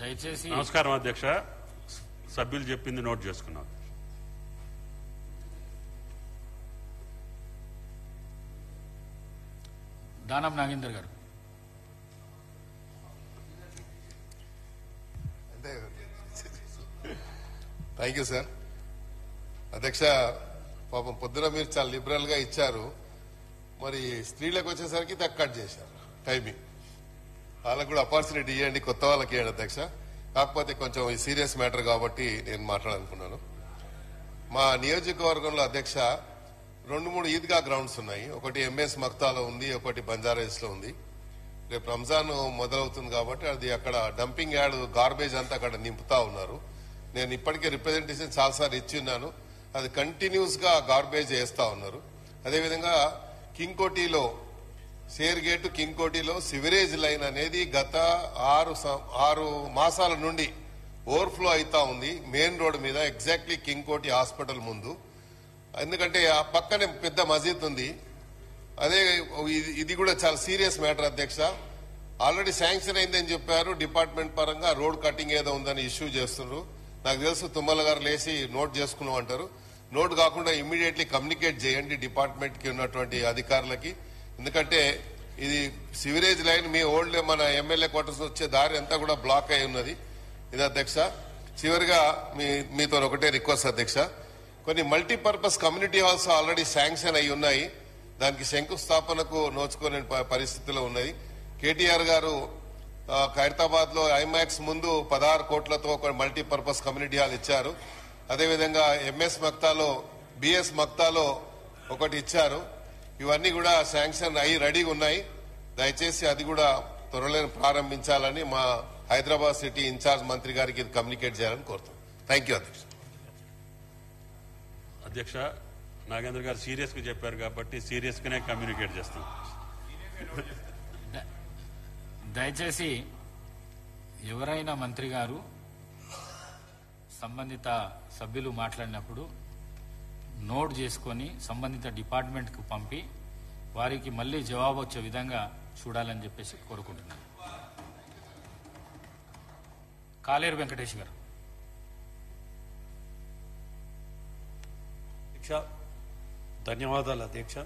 దయచేసి నమస్కారం అధ్యక్ష, సభ్యులు చెప్పింది నోట్ చేసుకున్నాం. దానం నాగేందర్ గారు. Thank you sir. అధ్యక్ష, పాపం పొద్దున మీరు చాలా లిబరల్ గా ఇచ్చారు, మరి స్త్రీలకు వచ్చేసరికి కట్ చేశారు టైమింగ్. వాళ్ళకు కూడా ఆపర్చునిటీ ఇవ్వండి, కొత్త వాళ్ళకి ఇవ్వండి అధ్యక్ష. కాకపోతే కొంచెం ఈ సీరియస్ మ్యాటర్ కాబట్టి నేను మాట్లాడాలనుకున్నాను. మా నియోజకవర్గంలో అధ్యక్ష 2-3 ఈద్గా గ్రౌండ్స్ ఉన్నాయి. ఒకటి ఎంఎస్ మక్తాలో ఉంది, ఒకటి బంజారాహిల్స్ లో ఉంది. రేపు రంజాన్ మొదలవుతుంది కాబట్టి అది అక్కడ డంపింగ్ యార్డ్ గార్బేజ్ అంతా అక్కడ నింపుతా ఉన్నారు. నేను ఇప్పటికే రిప్రజెంటేషన్ చాలాసార్లు ఇచ్చి ఉన్నాను. అది కంటిన్యూస్ గా గార్బేజ్ వేస్తా ఉన్నారు. అదేవిధంగా కింగ్కోటిలో షేర్ గేట్ కింగ్కోటిలో సివరేజ్ లైన్ అనేది గత 6 మాసాల నుండి ఓవర్ఫ్లో అవుతా ఉంది మెయిన్ రోడ్ మీద, ఎగ్జాక్ట్లీ కింగ్కోటి హాస్పిటల్ ముందు. ఎందుకంటే ఆ పక్కనే పెద్ద మసీద్ ఉంది. అదే ఇది కూడా చాలా సీరియస్ మ్యాటర్ అధ్యక్ష. ఆల్రెడీ శాంక్షన్ అయిందని చెప్పారు డిపార్ట్మెంట్ పరంగా, రోడ్ కటింగ్ ఏదో ఉందని ఇష్యూ చేస్తున్నారు. నాకు తెలుసు తుమ్మల గారు లేచి నోట్ చేసుకున్నాం అంటారు. నోట్ కాకుండా ఇమ్మీడియట్లీ కమ్యూనికేట్ చేయండి డిపార్ట్మెంట్ కి ఉన్నటువంటి అధికారులకి. ఎందుకంటే ఇది సివరేజ్ లైన్ మీ ఓల్డ్ మన ఎమ్మెల్యే క్వార్టర్స్ వచ్చే దారి అంతా కూడా బ్లాక్ అయి ఉన్నది. ఇది అధ్యక్ష. చివరిగా మీతో ఒకటే రిక్వెస్ట్ అధ్యక్ష, కొన్ని multipurpose community halls already sanction అయి ఉన్నాయి. దానికి శంకుస్థాపనకు నోచుకునే పరిస్థితిలో ఉన్నది. కేటీఆర్ గారు ఖైరతాబాద్ లో ఐమాక్స్ ముందు 16 కోట్లతో ఒక మల్టీపర్పస్ కమ్యూనిటీ హాల్ ఇచ్చారు. అదేవిధంగా ఎంఎస్ మక్తాలో బిఎస్ మక్తాలో ఒకటి ఇచ్చారు. ఇవన్నీ కూడా శాంక్షన్ అయి రెడీగా ఉన్నాయి. దయచేసి అది కూడా త్వరలో ప్రారంభించాలని మా హైదరాబాద్ సిటీ ఇన్ఛార్జ్ మంత్రి గారికి ఇది కమ్యూనికేట్ చేయాలని కోరుతున్నాం. థ్యాంక్ యూ అధ్యక్ష. అధ్యక్ష, నాగేంద్ర గారు సీరియస్ గా చెప్పారు కాబట్టి సీరియస్ గానే కమ్యూనికేట్ చేస్తాం. దయచేసి ఎవరైనా మంత్రి గారు సంబంధిత సభ్యులు మాట్లాడినప్పుడు నోట్ చేసుకొని సంబంధిత డిపార్ట్మెంట్ కు పంపి వారికి మళ్లీ జవాబు వచ్చే విధంగా చూడాలని చెప్పేసి కోరుకుంటున్నాను. కాలేరు వెంకటేష్ గారు. అధ్యక్ష, ధన్యవాదాలు అధ్యక్ష.